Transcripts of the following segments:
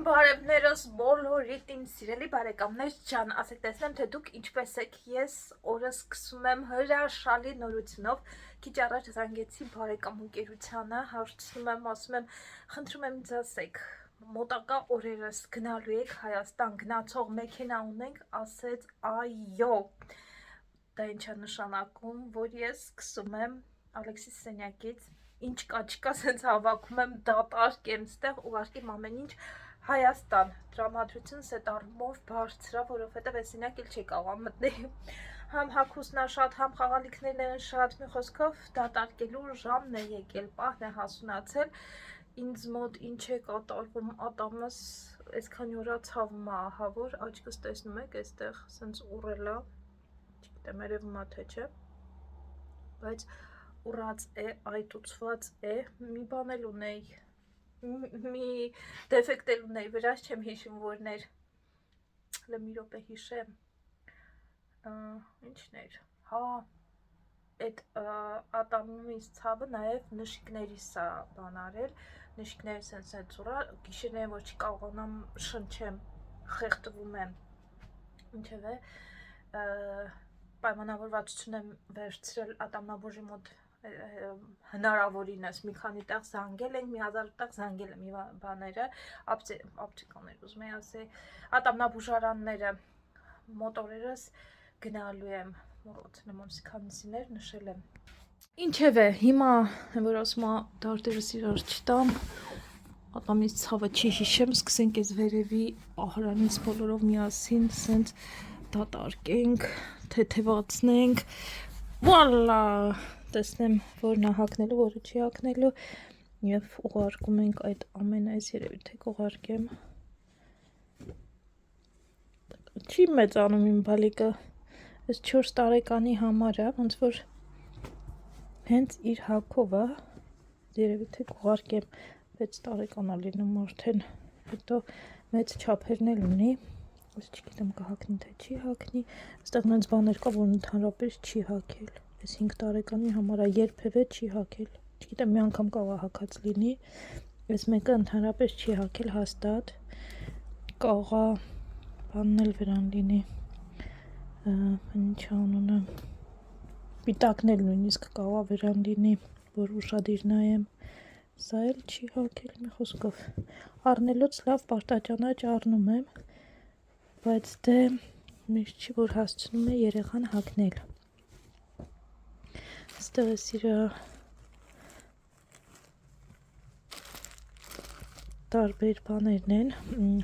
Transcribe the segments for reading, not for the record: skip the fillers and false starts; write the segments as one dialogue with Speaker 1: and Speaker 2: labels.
Speaker 1: Բարևներս բոլորիդ իմ սիրելի բարեկամներ ջան, ասեք տեսնեմ թե դուք ինչպես եք, ես օրը սկսում եմ հրաշալի նորությունով, քիչ առաջ զանգեցի բարեկամ ընկերությանը, հարցնում եմ, ասում եմ, խնդրում եմ ինձ ասեք, մոտակա օրերս գնալու եք Հայաստան, գնացող մեքենա ունենք, ասեց այո, դա ինչ է նշանակում, որ ես սկսում եմ Ալեքսիս սենյակից ինչ կա չկա, սենց հավաքում եմ, դատարկեմ ստեղ, ուղարկեմ ամեն ինչ Հայաստան, տրամադրությունս այդ առումով բարձրա, որովհետև այս սենյակ էլ չի կարող մտնել, համ հագուստն է շատ, համ խաղալիքներն են շատ, մի խոսքով դատարկելու ժամն է եկել, պահն է հասունացել, ինձ մոտ ինչ է կատարվում, ատամս այսքանի օրա ցավում է, ահա որ աչքս տեսնում եք, այստեղ սենց ուռել է, չգիտեմ երևում է թե չէ, բայց ուռած է, այտուցված է, մի բան էլ ունեի, մի դեֆեկտ էլ ունեի, վրաս չեմ հիշում որներ, մի րոպե հիշեմ, ինչն էր, հա, այդ ատամումից ցավը նաև նշիկներիս է բան արել, նշիկներս են սենց ուռա, գիշերները որ չի կարողանամ շնչեմ, խեղդվում եմ, ինչև է, պայմանավորվածություն եմ վերցրել ատամնաբուժի մոտ հնարավորինս մի քանի տեղ զանգել ենք, մի 1000 տեղ զանգել եմ մի բաները, ապտիկաներ ուզում եի ասել, ատամնաբուժարանները, մոտորերս գնալու եմ, մոռացել եմ քանիսիներ նշել եմ։ Ինչև է, հիմա որ ասում է դարտերս իրար չտամ, ատամից ցավը չի հիշեմ, սկսենք այս վերևի ահրանից բոլորով միասին սենց դատարկենք, թեթևացնենք, վալա, տեսնեմ որն է հագնելու, որը չի հագնելու և ուղարկում ենք այդ ամեն այս երևի թե կուղարկեմ, չի մեծանում իմ բալիկը, այս 4 տարեկանի համար է, ոնց որ հենց իր հագով է, երևի թե կուղարկեմ, 6 տարեկան է լինում արդեն, հետո մեծ չափերն էլ ունի, ես չգիտեմ կհագնի թե չի հագնի, այստեղ նենց բաներ կա, որ ընդհանրապես չի հագել, այս 5 տարեկանի համար է, երբևէ չի հագել, չգիտեմ մի անգամ կարող է հագած լինի, այս մեկը ընդհանրապես չի հագել հաստատ, կարող է բանն էլ վրան լինի, ինչ անունը, պիտակն էլ նույնիսկ կարող է վրան լինի, որ ուշադիր նայեմ, սա էլ չի հագել մի խոսքով, առնելուց լավ պարտաճանաչ առնում եմ, բայց դե միշտ չի որ հասցնում է երեխան հագնել, ստեղ ես իրա տարբեր բաներն են,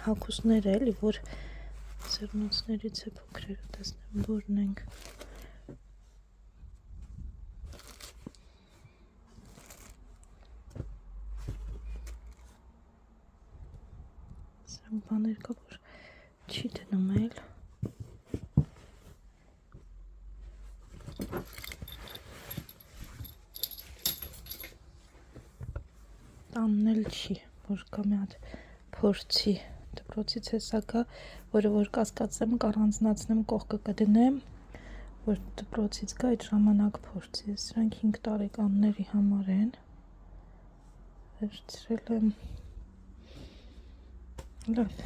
Speaker 1: հագուստներ էլի, որ սերմոցներից է փոքրերը, տեսնեմ որն ենք, սրանք բաներ կա, որ չի դնում էլ, տանն էլ չի, որ կա մի հատ փորձի, դպրոցից հեսա կա, որը որ կասկածեմ կառանձնացնեմ կողքը կդնեմ, որ դպրոցից կա այդ ժամանակ փորձի, սրանք 5 տարեկանների համար են, վերցրել եմ, լավ,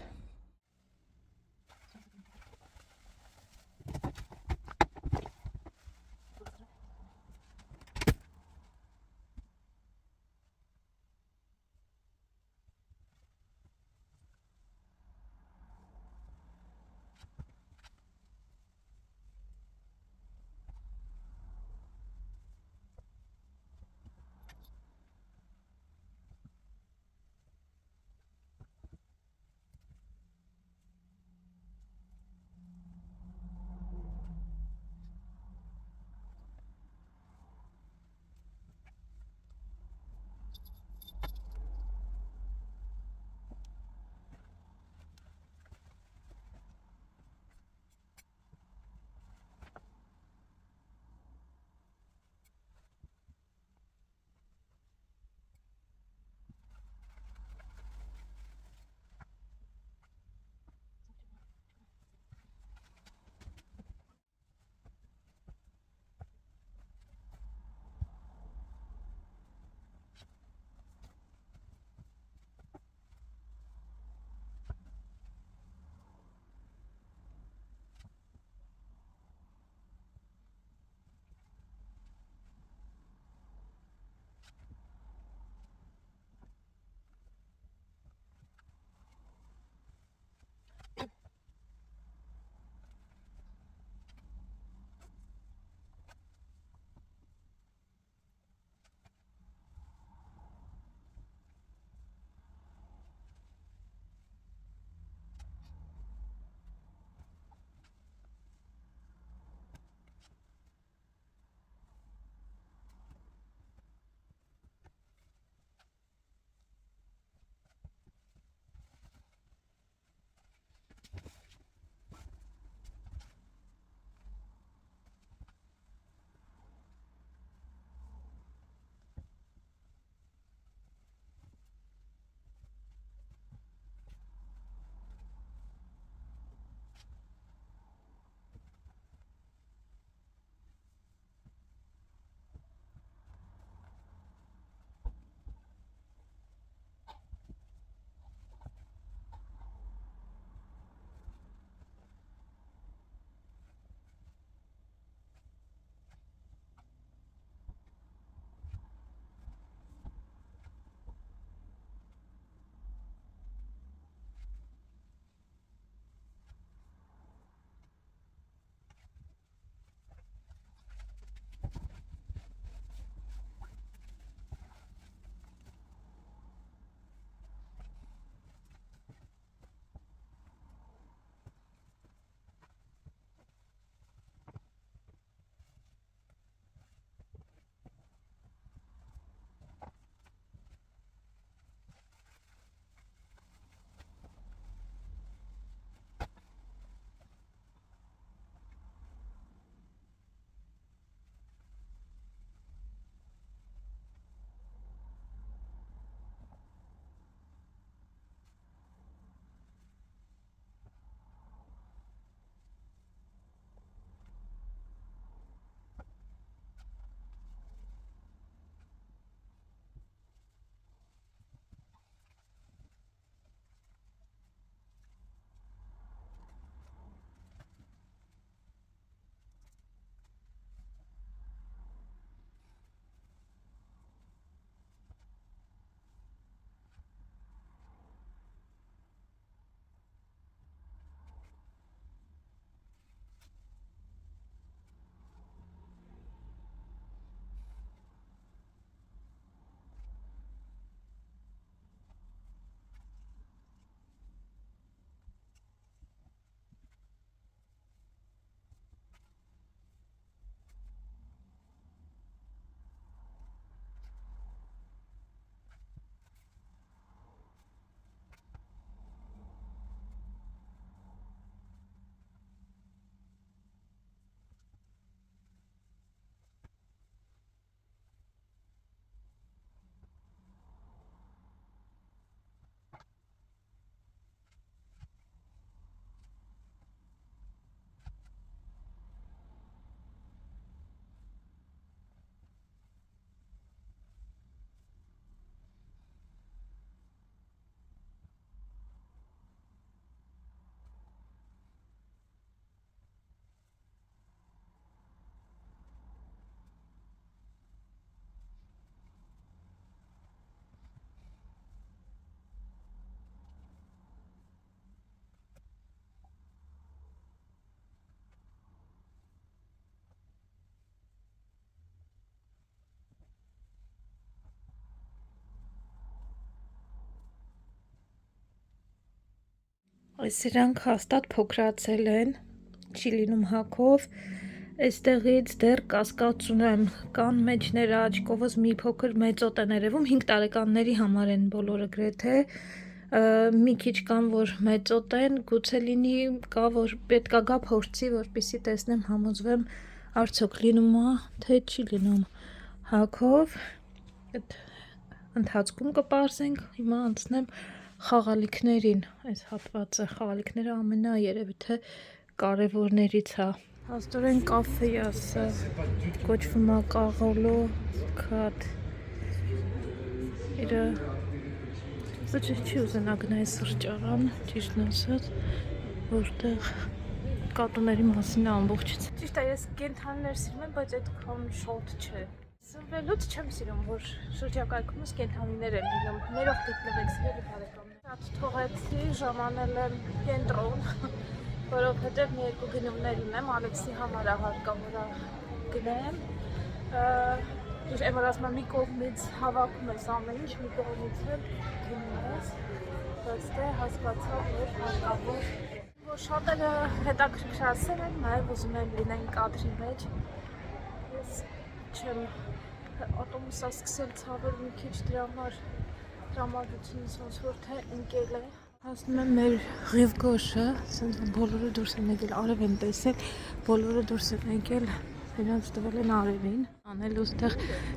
Speaker 1: Սրանք հաստատ փոքրացել են, չի լինում հակով, այստեղից դեռ կասկածում եմ, կան մեջները աչքովս մի փոքր մեծոտ են երևում, 5 տարեկանների համար են բոլորը գրեթե, մի քիչ կան, որ մեծոտ են, գուցե լինի կա, որ պետք է գա փորձի, որպեսզի տեսնեմ, համոզվեմ, արդյոք լինում է, թե չի լինում հակով, այդ ընթացքում կպարզենք, հիմա անցնեմ խաղալիքներին, այս հատվածը խաղալիքները ամենա երևի թե կարևորներից է, հաստորեն կաֆեյասը կոչվում է կաղոլո քատ, իրը ոչ չի ուզենա գնայի սրճարան, ճիշտն ասած, որտեղ կատուների մասին է ամբողջից։ Ճիշտ է, ես կենդանիներ սիրում եմ, բայց այդքան շոտ չէ։ Սնվելուց չեմ սիրում, որ շրջակայքումս կենդանիներ են լինում, ներող գտնվեք սիրելի բարեկամներ։ Շատ թողեցի, ժամանել եմ կենտրոն, որովհետև մի երկու գնումներ ունեմ, Ալեքսի համար հարկավոր է գնեմ։ Եմ ասում մի կողմից հավաքում ես ամեն ինչ, մի կողմից էլ գնում ես, բայց դե հասկացա, որ հարկավոր է։ Որ շատերը հետաքրքրասեր են, նաև ուզում են լինեն կադրի մեջ։ Ես չեմ ատոմուսա սկսել ցավել մի քիչ դրա համար տրամադրությունից ոնց որ թե ընկել է։ Հասնում եմ մեր Ղիվգոշը, ասենց բոլորը դուրս են եկել, արև են տեսել, բոլորը դուրս են եկել, նրանց տվել են արևին։ Անելու ստեղ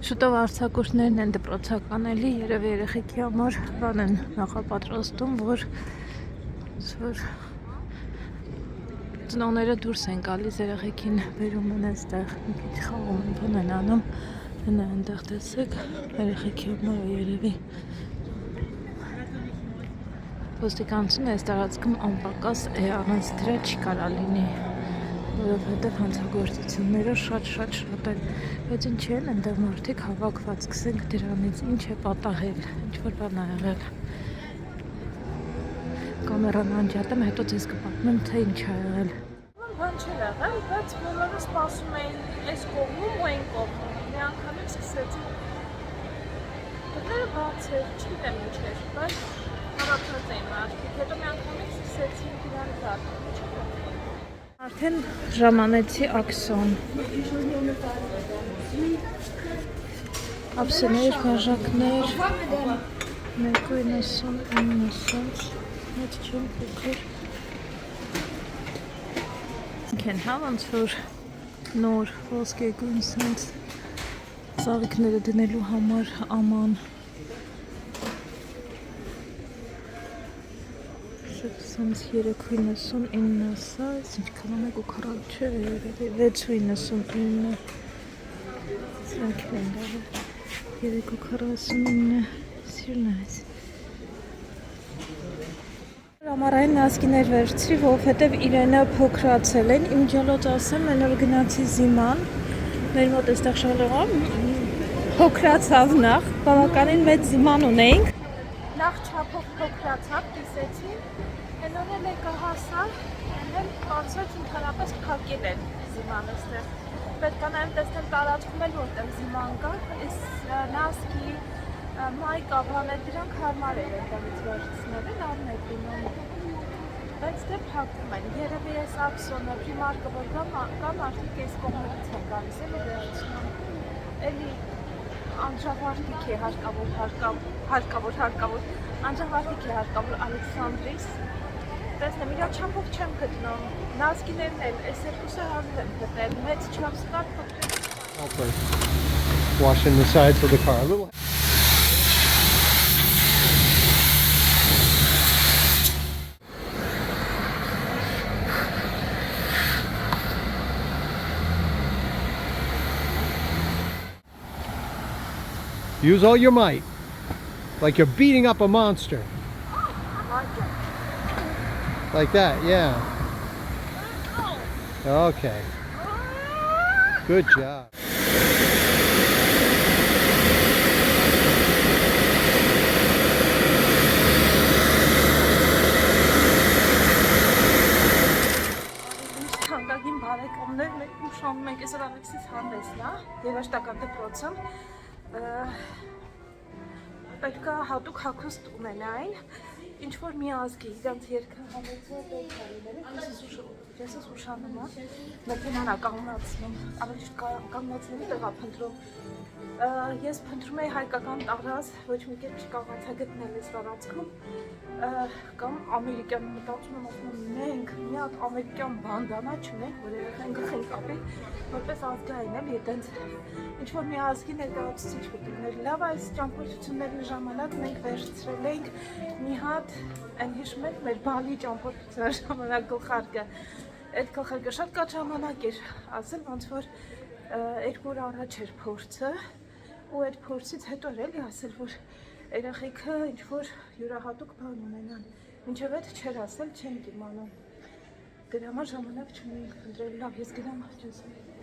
Speaker 1: շուտով արձակուրդներն են դպրոցական էլի, երևի երեխեքի համար բան են նախապատրաստում, որ ծնողները դուրս են գալիս, երեխեքին բերում են այստեղ, մի քիչ խաղում են, բան են անում, հնա այնտեղ տեսեք, երեխեքի համար երևի։ Ոստիկանությունը այս տարածքում անպակաս է, առանց դրա չի կարա լինի, որովհետև հանցագործությունները շատ են, բայց ինչ են այնտեղ մարդիկ հավաքված, սկսենք դրանից, ինչ է պատահել, ինչ-որ բան է եղել։ Կամերան անջատեմ, հետո ձեզ կպատմեմ, թե ինչ է եղել։ Բան չէր եղել, բայց բոլորը սպասում էին այս կողմում ու այն կողմում, մի անգամից սկսեցին դրները բաց էր, չգիտեմ ինչ էր, բայց հավաքված էին մարդիկ, հետո մի անգամից սկսեցին դրան դատ, արդեն ժամանեցի աքսոն, ափսեներ, բաժակներ, 1.99, մեծ չեմ փոքր, են հա ոնց որ նոր ոսկեգույն սենց ծաղիկները դնելու համար աման շատ սենց 3.99 ասա, ինչքան ամեկ ու քարալ չէ, 6.99 սրանք են դարը 3.49 սիրն այս Ամառային նազգիներ վերցրի, որովհետև իրենը փոքրացել են, իմ ջալոց ասեմ, են որ գնացի զիման, մեր մոտ էստեղ շալողամ, փոքրացավ նախ, բավականին մեծ զիման ունեինք, նախ չափով փոքրացավ, կիսեցին, են օրել եկա հասա, են կարծվեց ընդհանրապես փակել են զիման էստեղ, պետք է նաև տեսնեմ տարածքում էլ որտեղ զիման կա, այս նազգի մայ կավան է, դրանք հարմար էր այնտեղից վերցնել են, արն է դինում, բայց դե փակվում են, երևի ես աքսոնը, պրիմարկը, որ կան արդիկ ես կողմերից են գալիս, էլի վերցնում, էլի անջավարտիք է հարկավոր, անջավարտիք է հարկավոր Ալեքսանդրիս, տեսնեմ, իրա չափով չեմ գտնում, նազգիներն էլ, այս երկուսը հարուր եմ գտել, մեծ չափս կար, փոքրից
Speaker 2: Washing the sides of the car a little. Use all your might, like you're beating up a monster. Like that, yeah. Okay. Good job.
Speaker 1: Թանկագին բարեկամներ, մենք ուշանում ենք այսօր Ալեքսիս հանդեսն է, երաշտական դպրոցում, պետք է հատուկ հագուստ ունենային, ինչ որ մի ազգի իրանց երկը համեցը ես ես ուշանում եմ մեքենան կանգնացնում ավելի ճիշտ կանգնացնելու տեղա փնտրում ես փնտրում եի հայկական տարած ոչ մի կերպ չկարողացա գտնել այս տարածքում կամ ամերիկյան մտածում եմ ասում մենք մի հատ ամերիկյան բանդանա չունենք որ երեխան գլխին կապի որպես ազգային էլ այտենց ինչ որ մի ազգի ներկայացուցիչ պետք է լավ այս ճամփորդությունների ժամանակ մենք վերցրել ենք մի հատ այն հիշում եք մեր բալի ճամփորդության ժամանակ գլխարկը այդ գլխարկը շատ կարճ ժամանակ էր ասել ոնց որ 2 օր առաջ էր փորձը ու այդ փորձից հետո էր էլի ասել որ երեխեքը ինչ որ յուրահատուկ բան ունենան մինչև այդ չէր ասել չենք իմանում դրա համար ժամանակ չունենք ընտրել լավ ես գնամ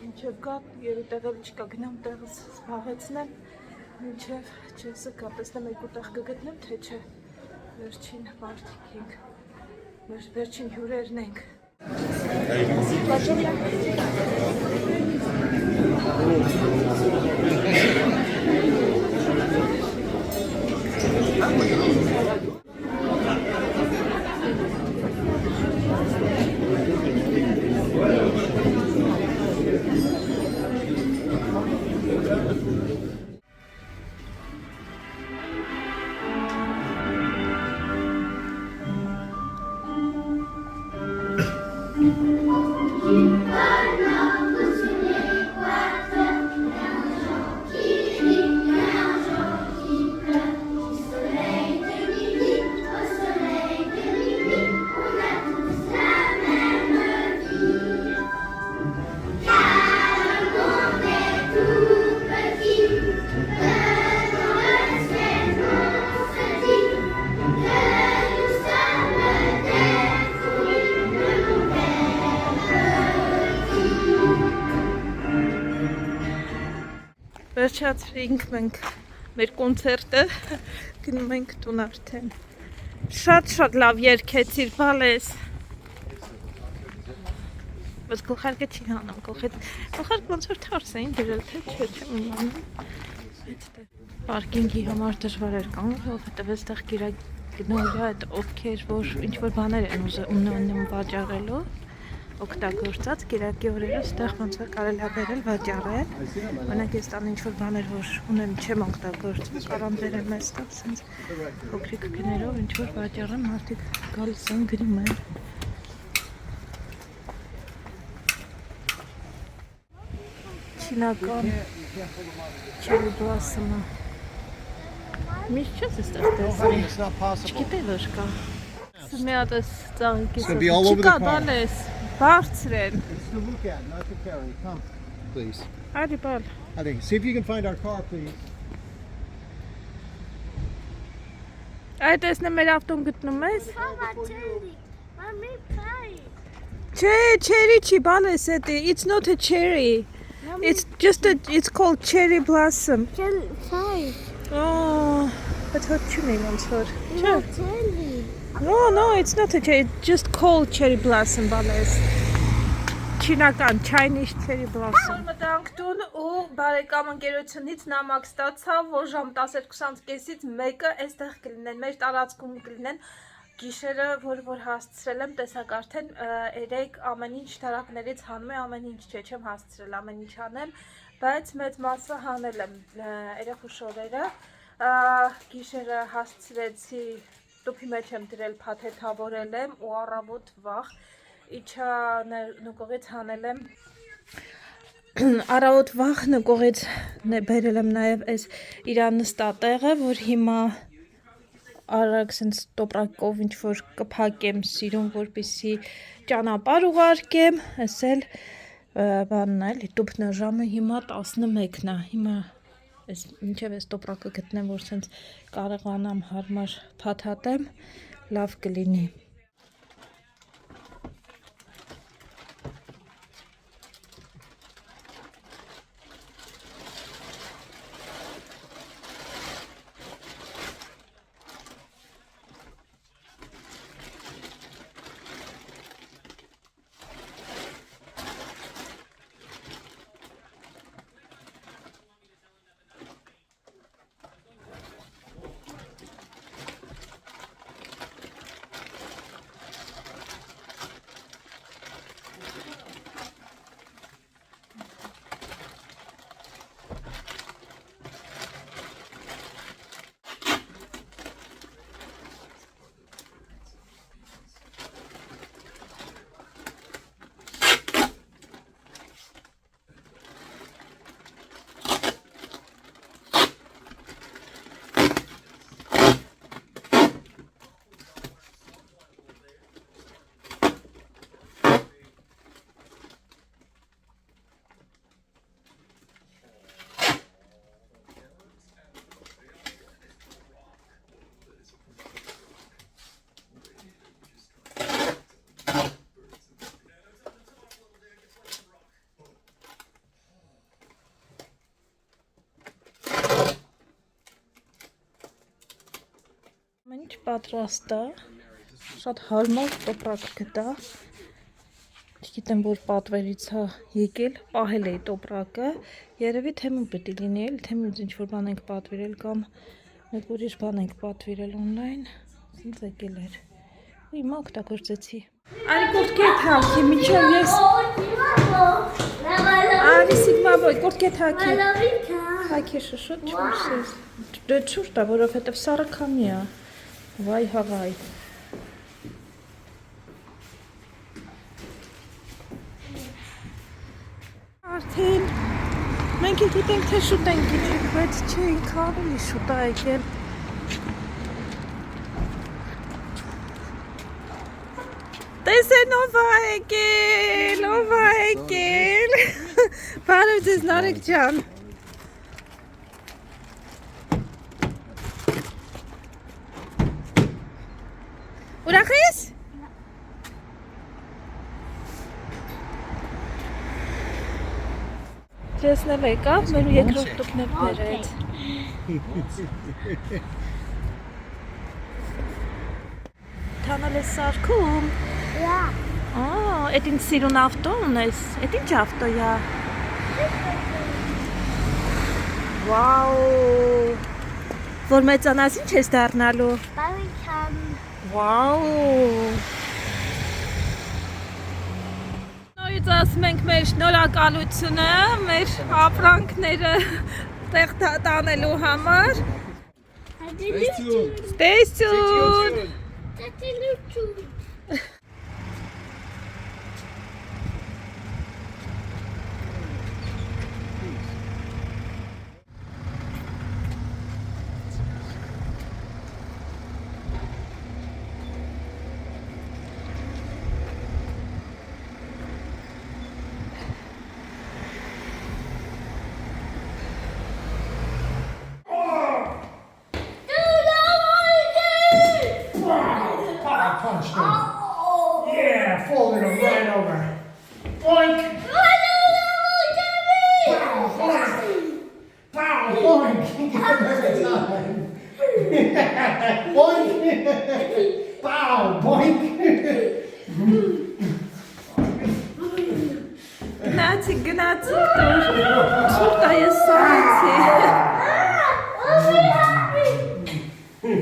Speaker 1: մինչև գա երու տեղել չկա գնամ տեղս զբաղեցնեմ մինչև չեսը կա տեսնեմ 2 տեղ կգտնեմ թե չէ վերջին մարդիկ ենք վերջին հյուրերն ենք Վերջացրինք մենք մեր կոնցերտը գնում ենք տուն արդեն շատ լավ երգեցիր բալես բայց գլխարկը չի հանում գլխարկը ոնց որ թարս էին դրել թե չէ չեմ իմանում պարկինգի համար դժվար էր կանգնել որովհետև այստեղ գնալու այդ ովքեր որ ինչ որ բաներ են ուզում վաճառելու օգտագործած Կիրակի օրերը այստեղ ոնց որ կարելի է բերել վաճառել օրինակ ես տան ինչ որ բաներ որ ունեմ չեմ օգտագործում կարամ բերեմ այստեղ ասենց փոքրիկ գներով ինչ որ վաճառեմ մարդիկ գալիս են գրում են չինական չերի բլասմը միշտ չես այստեղ տեսել չգիտեի որ կա մի հատ այս ծաղիկից չկա բալես Bարձրեն
Speaker 2: It's to look at, not to carry. Come, please.
Speaker 1: Արի բալ
Speaker 2: I think. See if you can find our car, please.
Speaker 1: Այդ տեսնեմ մեր ավտոն գտնում ես
Speaker 3: Mama, cherry. Mommy, pie.
Speaker 1: Չէ, cherry չի բալես էդի It's not a cherry It's just it's called cherry blossom
Speaker 3: Cherry pie.
Speaker 1: Oh, but what չունի ոնց որ
Speaker 3: No, cherry.
Speaker 1: No, it's not a cherry. It's just called cherry blossom, բալես։ Չինական, Chinese cherry blossom։ Մտանք տուն ու բարեկամ ընկերությունից նամակ ստացա, որ ժամ 12:30-ից 1-ը այստեղ կլինեն, մեր տարածքում կլինեն։ Գիշերը, որ հասցրել եմ, տեսակ արդեն 3 ամեն ինչ տարակներից հանում եմ, ամեն ինչ չեմ հասցրել, ամեն ինչ անեմ, բայց մեծ մասը հանել եմ երեխու շորերը։ Գիշերը հասցրեցի Տուփի մեջ եմ դրել փաթեթավորել եմ ու առավոտ վաղ իջա նկողից հանել եմ առավոտ վաղ նկողից բերել եմ նաև այս իրանստատեղը որ հիմա արագ sense տոպրակով ինչ որ կփակեմ սիրուն որպեսի ճանապարհ ուղարկեմ ասել բանն էլի տուփն ժամը հիմա 11-ն է հիմա Ես մինչև այս տոպրակը գտնեմ, որ սենց կարողանամ հարմար փաթաթեմ, լավ կլինի։ պատրաստ է։ Շատ հարմար տոպրակ գտա։ Չգիտեմ, որ պատվերից է եկել, պահել էի տոպրակը։ Երևի թեմում պետք է լինի, թեմից ինչ-որ բան ենք պատվիրել կամ մեկ ուրիշ բան ենք պատվիրել օնլայն, ինձ եկել էր։ Ու հիմա օգտագործեցի։ Արի կուրտկե թաքի, միջով ես։ Արի սիգմա ոյ, կուրտկե թաքի։ Թաքի շշոտ չմրսես։ Դե չուրտ է, որովհետև սառը քամի է։ Վայ հավայ։ Արդեն մենք գիտենք, թե շուտ ենք գիտենք, բայց չէի ավելի շուտ է եկել։ Տեսեն ով է եկել։ Բարև ձեզ Նարեկ ջան։ Ուրախ ես։ Տեսնել եկավ, մեր երկրորդ տուկներ բերեց։ Թանել ես սարքում։ Էդ ինձ սիրուն ավտո ունես, էդ ինչ ավտո է։ Վաու, որ մեծանաս ինչ ես դառնալու։ Վաու։ Նորից ասում ենք մեր շնորհակալությունը, մեր ապրանքները տեղ տանելու համար։ Stay tuned.
Speaker 2: Punched him. Yeah, folded him right over. Boink! Pow, boink! Get him every time. Boink! Pow, boink!
Speaker 1: Գնացի, ցուրտ է ես սարեցի։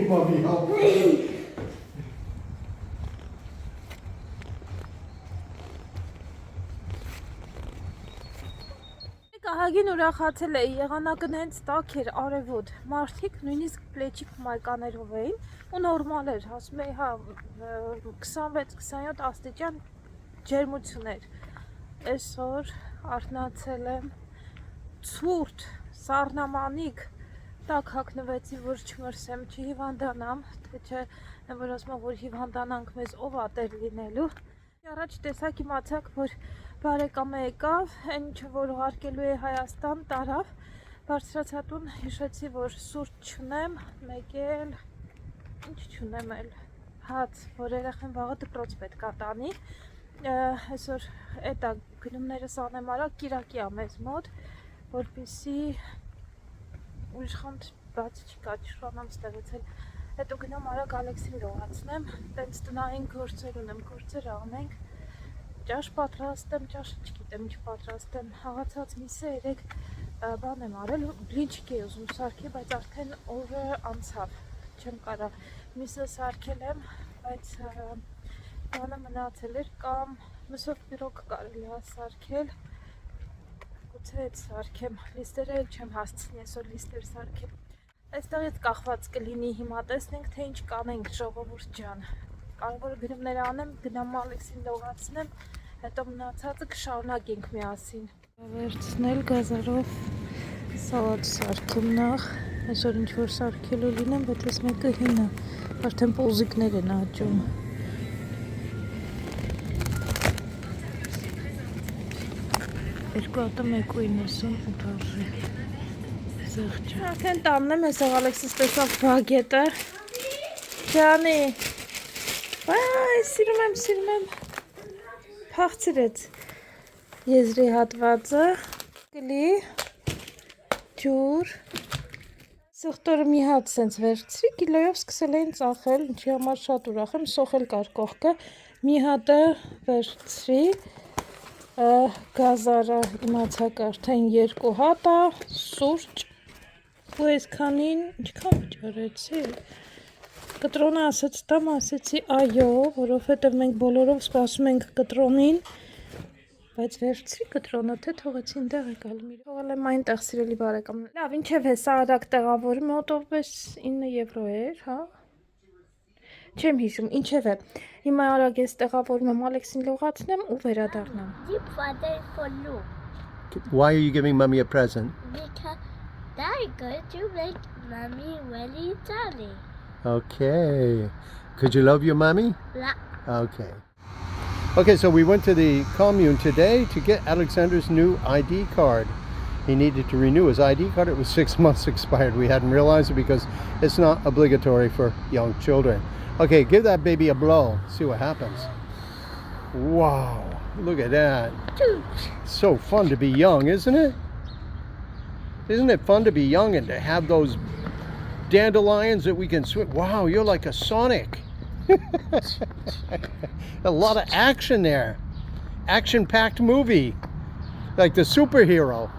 Speaker 2: Mommy, help.
Speaker 1: Ահագին ուրախացել էի, եղանակն հենց տաք էր, արևոտ, մարդիկ նույնիսկ պլեչիկ մայկաներով էին ու նորմալ էր, ասում էի, հա 26-27 աստիճան ջերմություն էր, այսօր արթնացել եմ, ցուրտ, սառնամանիք, տաք հագնվեցի, որ չմրսեմ, չհիվանդանամ, թե չէ, որ ասում որ հիվանդանանք մեզ ով ա տեր լինելու, առաջ տեսակ իմացակ, որ բարեկամը եկավ, այն ինչը որ ուղարկելու է Հայաստան տարավ, բարձրացա տուն, հիշեցի, որ սուրճ չունեմ, մեկ էլ, ինչ չունեմ էլ, հաց, որ երեխեն վաղը դպրոց պետք է տանի, այսօր էտա գնումներս անեմ արագ, կիրակի ա մեզ մոտ, որպեսզի ուրիշ խանդ բաց չկա, չշանամ ստեղեցել, հետո գնամ արագ Ալեքսին լողացնեմ, տենց տնային գործեր ունեմ, գործեր անենք, ճաշ պատրաստեմ, ճաշը չգիտեմ ինչ պատրաստեմ, հաղացած միսը երեք բան եմ արել, բլինչիկ էի ուզում սարքել, բայց արդեն օրը անցավ, չեմ կարա, միսը սարքել եմ, բայց բանը մնացել էր կամ մսով պիրոկ կարելի է սարքել, գուցե այդ սարքեմ, լիստերը էլ չեմ հասցնի այսօր լիստեր սարքել, այստեղից կախված կլինի հիմա տեսնենք, թե ինչ կանենք ժողովուրդ ջան, կարևորը գնումները անեմ, գնամ Ալեքսին լողացնեմ, հետո մնացածը կշարունակենք միասին։ Վերցնել գազարով սալատ սարքեմ նախ, այսօր ինչ-որ սարքելու լինեմ, բայց այս մեկը հինը, արդեն պոզիկներ են աճում։ Երկու հատը 1.98 արժի, զեղջը։ Արդեն տաննեմ, այսօր Ալեքսիս տեսավ բագետը, ջանի, վայ, սիրում եմ, փախցրեց եզրի հատվածը, գլի, ջուր, Սեղտորը մի հատ սենց վերցրի, կիլոյով սկսել էին ծախել, ինչի համար շատ ուրախ եմ, սոխել կար կողքը, մի հատը վերցրի, գազարը իմացակ արդեն 2 հատ է, սուրճ, ու այսքանին, ինչքան վճարեցի, կտրոնը ասաց տամ, ասեցի այո, որովհետև մենք բոլորով սպասում ենք կտրոնին, բայց վերցրի կտրոնը, թե թողեցին դեղ եկալ մի թողել եմ այնտեղ սիրելի բարեկամ։ Լավ, ինչև է սա արագ տեղավորում մոտովպես 9 եվրո էր, հա։ Չեմ հիշում, ինչև է։ Հիմա արագ ես տեղավորում եմ Ալեքսին լողացնեմ ու վերադառնամ։
Speaker 3: Deep father for you.
Speaker 2: Why are you giving mommy a present?
Speaker 3: Because that's going to make mommy really jolly.
Speaker 2: Okay. Could you love your mommy?
Speaker 3: La
Speaker 2: Okay. Okay, so we went to the commune today to get Alexander's new ID card. He needed to renew his ID card. It was 6 months expired. We hadn't realized it because it's not obligatory for young children. Okay, give that baby a blow. See what happens. Wow, look at that. It's so fun to be young, isn't it? Isn't it fun to be young and to have those dandelions that we can swim? Wow, you're like a Sonic. A lot of action there. Action-packed movie. Like the superhero.